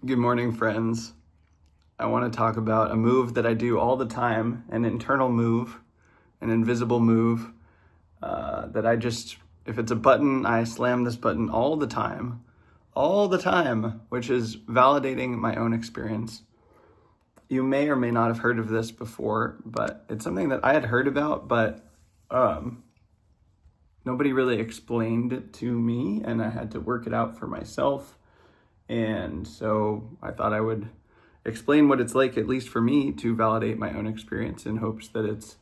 Good morning, friends. I want to talk about a move that I do all the time, an internal move, an invisible move that if it's a button, I slam this button all the time, which is validating my own experience. You may or may not have heard of this before, but it's something that I had heard about, but nobody really explained it to me, and I had to work it out for myself. And so I thought I would explain what it's like, at least for me, to validate my own experience in hopes that it's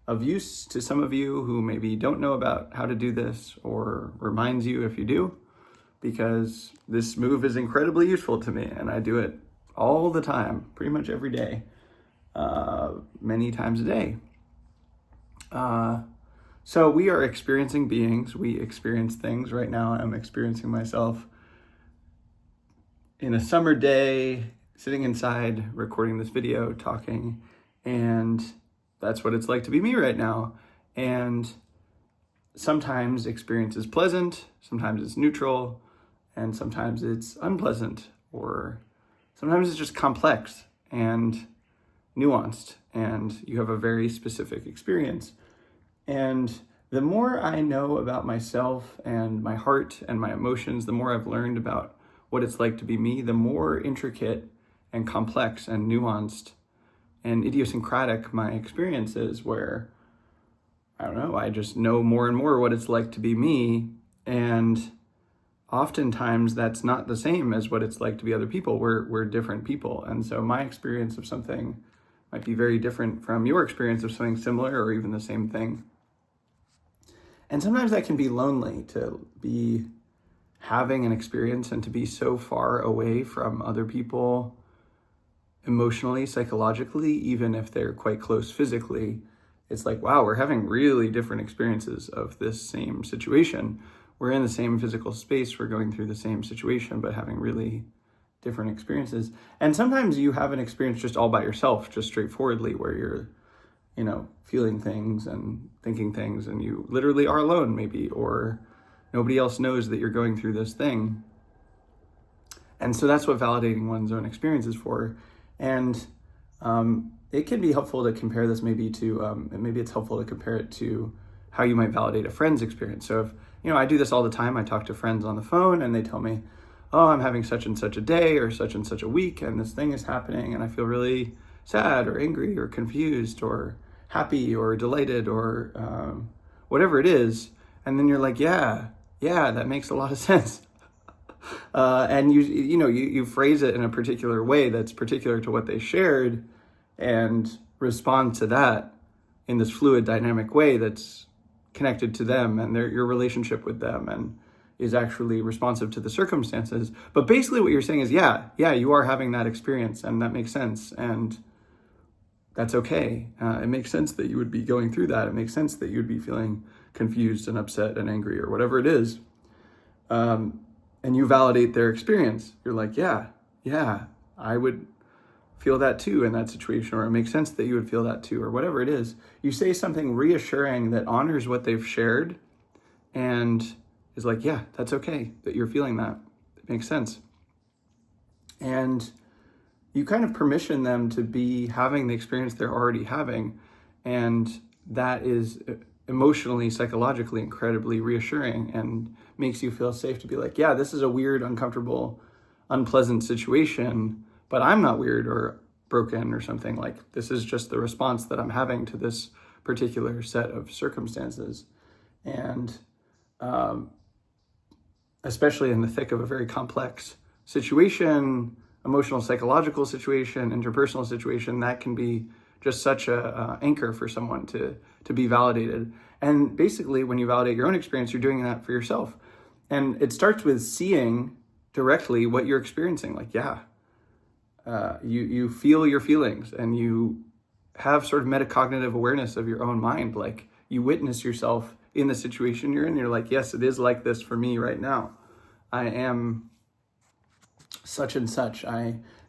of use to some of you who maybe don't know about how to do this, or reminds you if you do, because this move is incredibly useful to me and I do it all the time, pretty much every day, many times a day. So we are experiencing beings, we experience things. Right now I'm experiencing myself in a summer day, sitting inside, recording this video, talking, and that's what it's like to be me right now. And sometimes experience is pleasant, sometimes it's neutral, and sometimes it's unpleasant, or sometimes it's just complex and nuanced, and you have a very specific experience. And the more I know about myself and my heart and my emotions, the more I've learned about what it's like to be me, the more intricate and complex and nuanced and idiosyncratic my experience is, where, I don't know, I just know more and more what it's like to be me. And oftentimes that's not the same as what it's like to be other people. We're different people. And so my experience of something might be very different from your experience of something similar or even the same thing. And sometimes that can be lonely, to be having an experience and to be so far away from other people emotionally, psychologically, even if they're quite close physically. It's like, wow, we're having really different experiences of this same situation. We're in the same physical space, we're going through the same situation, but having really different experiences. And sometimes you have an experience just all by yourself, just straightforwardly, where you're, feeling things and thinking things, and you literally are alone maybe, or nobody else knows that you're going through this thing. And so that's what validating one's own experience is for. And it can be helpful to compare this maybe it's helpful to compare it to how you might validate a friend's experience. So if, I do this all the time. I talk to friends on the phone and they tell me, oh, I'm having such and such a day or such and such a week, and this thing is happening, and I feel really sad or angry or confused or happy or delighted or whatever it is. And then you're like, yeah, that makes a lot of sense. And you phrase it in a particular way that's particular to what they shared, and respond to that in this fluid, dynamic way that's connected to them and your relationship with them, and is actually responsive to the circumstances. But basically what you're saying is, yeah, you are having that experience, and that makes sense, and that's okay. It makes sense that you would be going through that. It makes sense that you'd be feeling confused and upset and angry or whatever it is. And you validate their experience. You're like, yeah, I would feel that too in that situation, or it makes sense that you would feel that too, or whatever it is. You say something reassuring that honors what they've shared, and is like, yeah, that's okay that you're feeling that. It makes sense. And you kind of permission them to be having the experience they're already having. And that is emotionally, psychologically incredibly reassuring, and makes you feel safe to be like, yeah, this is a weird, uncomfortable, unpleasant situation, but I'm not weird or broken or something. Like, this is just the response that I'm having to this particular set of circumstances. And especially in the thick of a very complex situation, emotional, psychological situation, interpersonal situation, that can be just such a anchor for someone to be validated. And basically, when you validate your own experience, you're doing that for yourself. And it starts with seeing directly what you're experiencing. Like, you feel your feelings, and you have sort of metacognitive awareness of your own mind. Like, you witness yourself in the situation you're in. You're like, yes, it is like this for me right now. I am such and such.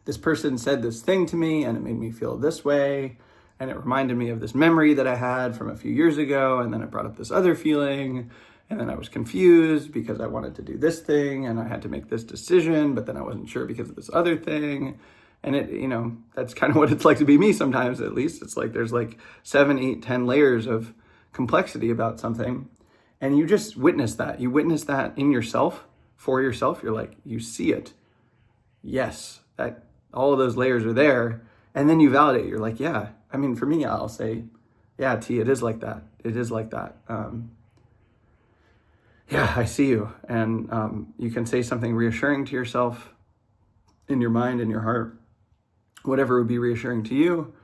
This person said this thing to me, and it made me feel this way, and it reminded me of this memory that I had from a few years ago, and then it brought up this other feeling, And then I was confused because I wanted to do this thing and I had to make this decision, but then I wasn't sure because of this other thing. And it, that's kind of what it's like to be me sometimes, at least. It's like there's like 7, 8, 10 layers of complexity about something. And you just witness that. You witness that in yourself, for yourself. You're like, you see it. Yes, that all of those layers are there. And then you validate. You're like, yeah. I mean, for me, I'll say, yeah, T, it is like that. It is like that. Yeah, I see you. And you can say something reassuring to yourself in your mind, in your heart, whatever would be reassuring to you,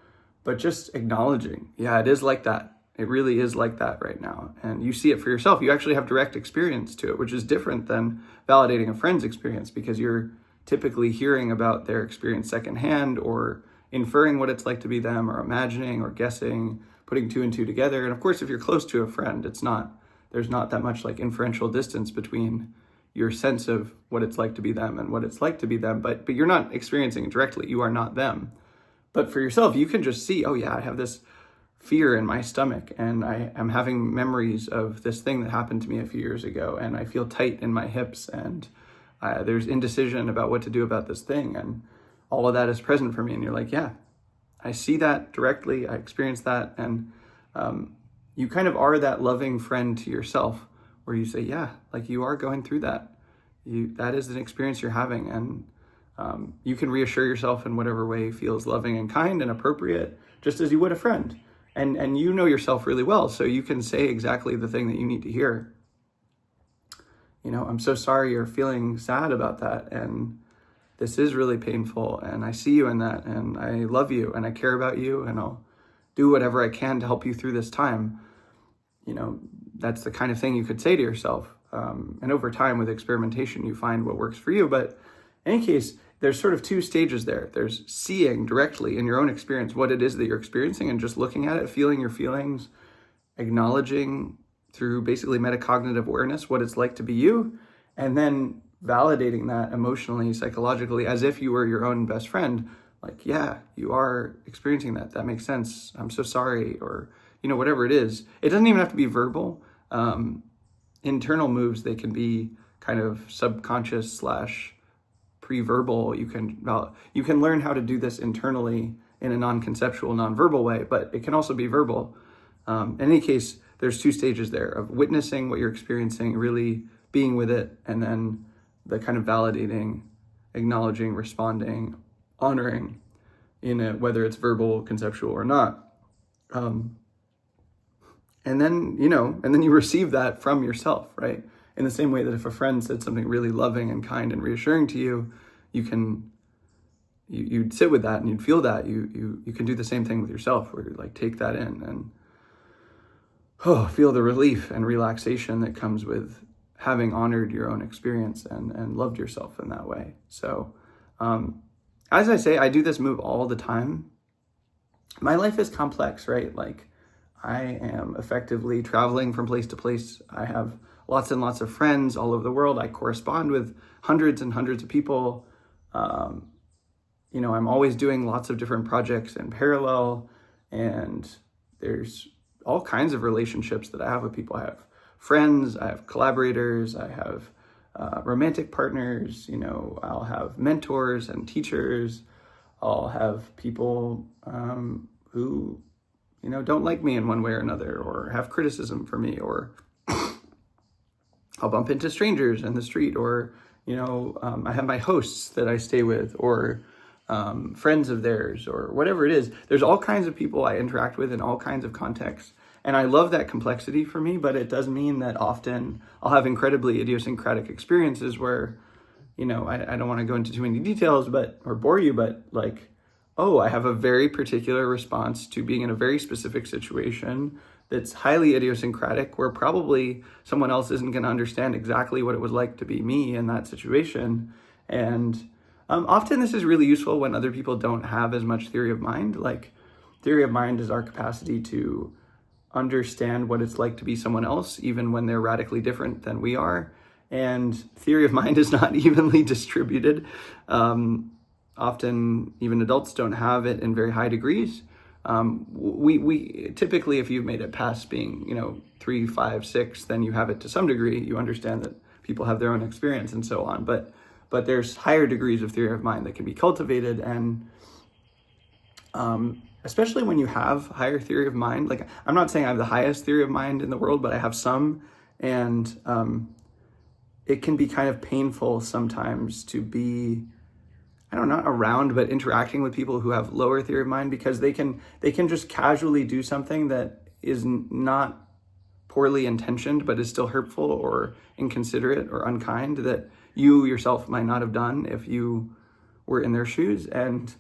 but just acknowledging, yeah, it is like that. It really is like that right now. And you see it for yourself. You actually have direct experience to it, which is different than validating a friend's experience, because you're typically hearing about their experience secondhand, or inferring what it's like to be them, or imagining or guessing, putting 2 and 2 together. And of course, if you're close to a friend, there's not that much like inferential distance between your sense of what it's like to be them and what it's like to be them, but you're not experiencing it directly. You are not them. But for yourself, you can just see, oh yeah, I have this fear in my stomach, and I am having memories of this thing that happened to me a few years ago, and I feel tight in my hips, and there's indecision about what to do about this thing, and all of that is present for me. And you're like, yeah, I see that directly. I experience that. And you kind of are that loving friend to yourself, where you say, yeah, like you are going through that. That is an experience you're having. And you can reassure yourself in whatever way feels loving and kind and appropriate, just as you would a friend. And you know yourself really well, so you can say exactly the thing that you need to hear. I'm so sorry you're feeling sad about that. And this is really painful. And I see you in that. And I love you. And I care about you. And I'll do whatever I can to help you through this time. That's the kind of thing you could say to yourself. And over time, with experimentation, you find what works for you. But in any case, there's sort of 2 stages there. There's seeing directly in your own experience what it is that you're experiencing, and just looking at it, feeling your feelings, acknowledging through basically metacognitive awareness what it's like to be you, and then validating that emotionally, psychologically, as if you were your own best friend. Like, yeah, you are experiencing that. That makes sense. I'm so sorry. Or, whatever it is. It doesn't even have to be verbal. Internal moves, they can be kind of subconscious / pre-verbal. You can learn how to do this internally in a non-conceptual, non-verbal way, but it can also be verbal. In any case, there's 2 stages there of witnessing what you're experiencing, really being with it, and then the kind of validating, acknowledging, responding, honoring in it, whether it's verbal, conceptual, or not. And then you receive that from yourself, right? In the same way that if a friend said something really loving and kind and reassuring to you, you'd sit with that and you'd feel that. You can do the same thing with yourself, where you like take that in and feel the relief and relaxation that comes with having honored your own experience and loved yourself in that way. So, as I say, I do this move all the time. My life is complex, right? Like, I am effectively traveling from place to place. I have lots and lots of friends all over the world. I correspond with hundreds and hundreds of people. I'm always doing lots of different projects in parallel, and there's all kinds of relationships that I have with people. I have friends, I have collaborators, I have romantic partners, I'll have mentors and teachers. I'll have people who don't like me in one way or another, or have criticism for me, or I'll bump into strangers in the street, or, I have my hosts that I stay with, or friends of theirs, or whatever it is. There's all kinds of people I interact with in all kinds of contexts. And I love that complexity for me, but it does mean that often I'll have incredibly idiosyncratic experiences where, I don't want to go into too many details, or bore you, but like, I have a very particular response to being in a very specific situation that's highly idiosyncratic, where probably someone else isn't going to understand exactly what it was like to be me in that situation. And often this is really useful when other people don't have as much theory of mind. Like, theory of mind is our capacity to understand what it's like to be someone else, even when they're radically different than we are. And theory of mind is not evenly distributed. Often even adults don't have it in very high degrees. We typically, if you've made it past being, 3, 5, 6, then you have it to some degree. You understand that people have their own experience and so on. But there's higher degrees of theory of mind that can be cultivated, and especially when you have higher theory of mind. Like, I'm not saying I have the highest theory of mind in the world, but I have some, and it can be kind of painful sometimes to be, I don't know, not around, but interacting with people who have lower theory of mind, because they can just casually do something that is not poorly intentioned, but is still hurtful or inconsiderate or unkind, that you yourself might not have done if you were in their shoes. And,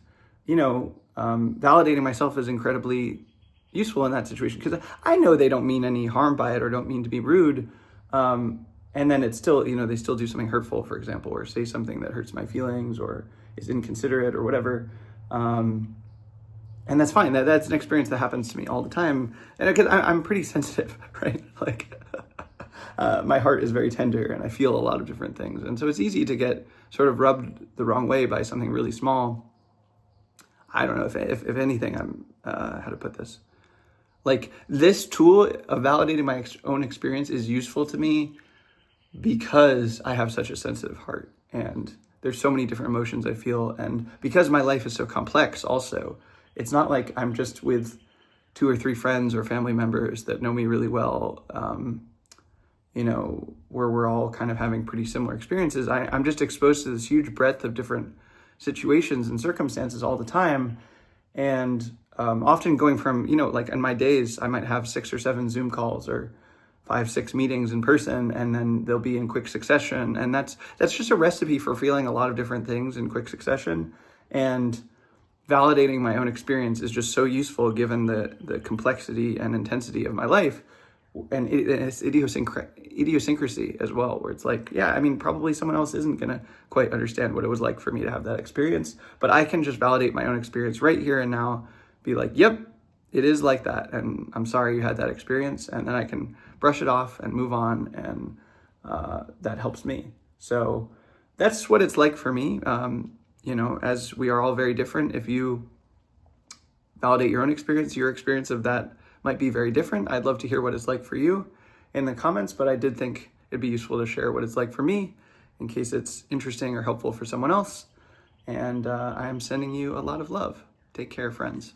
validating myself is incredibly useful in that situation, because I know they don't mean any harm by it or don't mean to be rude. And then it's still, they still do something hurtful, for example, or say something that hurts my feelings or is inconsiderate or whatever. And that's fine. That's an experience that happens to me all the time. And because I'm pretty sensitive, right? Like, my heart is very tender and I feel a lot of different things. And so it's easy to get sort of rubbed the wrong way by something really small. I don't know if anything, how to put this. Like, this tool of validating my own experience is useful to me because I have such a sensitive heart, and there's so many different emotions I feel. And because my life is so complex also, it's not like I'm just with 2 or 3 friends or family members that know me really well, where we're all kind of having pretty similar experiences. I'm just exposed to this huge breadth of different situations and circumstances all the time. And often going from, like in my days, I might have 6 or 7 Zoom calls or 5, 6 meetings in person, and then they'll be in quick succession. And that's just a recipe for feeling a lot of different things in quick succession. And validating my own experience is just so useful given the complexity and intensity of my life. And it's idiosyncrasy as well, where it's like, probably someone else isn't going to quite understand what it was like for me to have that experience, but I can just validate my own experience right here and now, be like, yep, it is like that, and I'm sorry you had that experience, and then I can brush it off and move on, and that helps me. So that's what it's like for me. As we are all very different, if you validate your own experience, your experience of that might be very different. I'd love to hear what it's like for you in the comments, but I did think it'd be useful to share what it's like for me in case it's interesting or helpful for someone else. And I am sending you a lot of love. Take care, friends.